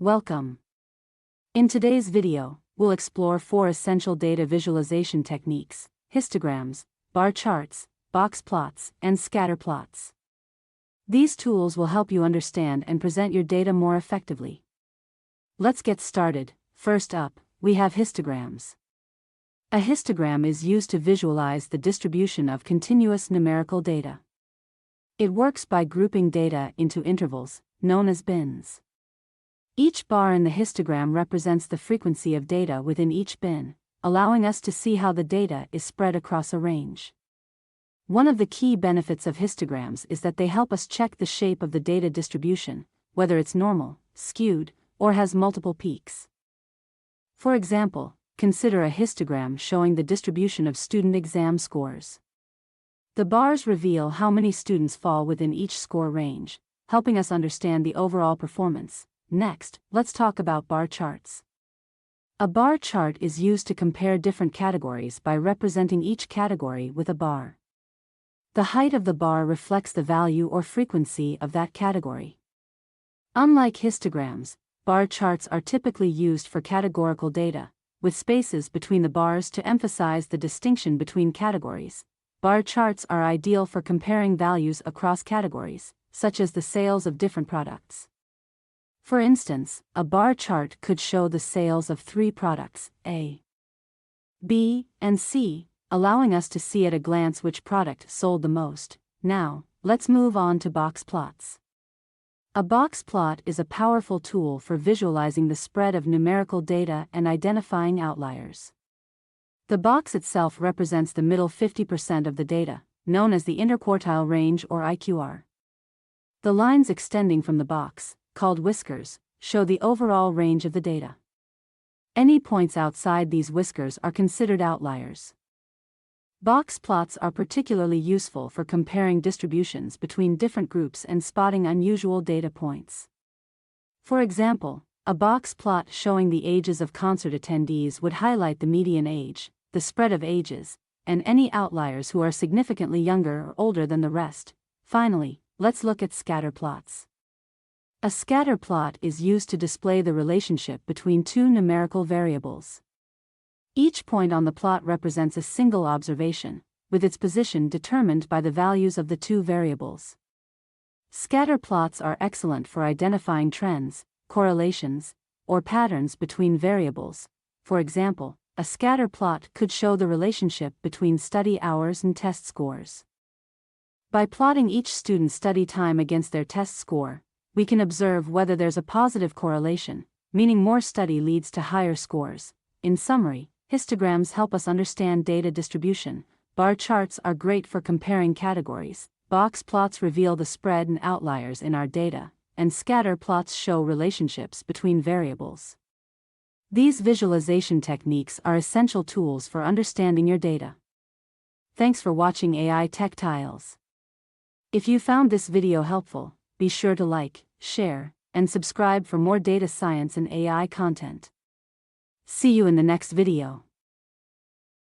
Welcome. In today's video, we'll explore 4 essential data visualization techniques: histograms, bar charts, box plots, and scatter plots. These tools will help you understand and present your data more effectively. Let's get started. First up, we have histograms. A histogram is used to visualize the distribution of continuous numerical data. It works by grouping data into intervals, known as bins. Each bar in the histogram represents the frequency of data within each bin, allowing us to see how the data is spread across a range. One of the key benefits of histograms is that they help us check the shape of the data distribution, whether it's normal, skewed, or has multiple peaks. For example, consider a histogram showing the distribution of student exam scores. The bars reveal how many students fall within each score range, helping us understand the overall performance. Next, let's talk about bar charts. A bar chart is used to compare different categories by representing each category with a bar. The height of the bar reflects the value or frequency of that category. Unlike histograms, bar charts are typically used for categorical data, with spaces between the bars to emphasize the distinction between categories. Bar charts are ideal for comparing values across categories, such as the sales of different products. For instance, a bar chart could show the sales of 3 products, A, B, and C, allowing us to see at a glance which product sold the most. Now, let's move on to box plots. A box plot is a powerful tool for visualizing the spread of numerical data and identifying outliers. The box itself represents the middle 50% of the data, known as the interquartile range or IQR. The lines extending from the box, called whiskers, show the overall range of the data. Any points outside these whiskers are considered outliers. Box plots are particularly useful for comparing distributions between different groups and spotting unusual data points. For example, a box plot showing the ages of concert attendees would highlight the median age, the spread of ages, and any outliers who are significantly younger or older than the rest. Finally, let's look at scatter plots. A scatter plot is used to display the relationship between 2 numerical variables. Each point on the plot represents a single observation, with its position determined by the values of the 2 variables. Scatter plots are excellent for identifying trends, correlations, or patterns between variables. For example, a scatter plot could show the relationship between study hours and test scores. By plotting each student's study time against their test score, we can observe whether there's a positive correlation, meaning more study leads to higher scores. In summary, histograms help us understand data distribution, bar charts are great for comparing categories, box plots reveal the spread and outliers in our data, and scatter plots show relationships between variables. These visualization techniques are essential tools for understanding your data. Thanks for watching AI Tech Tiles. If you found this video helpful, be sure to like, share, and subscribe for more data science and AI content. See you in the next video.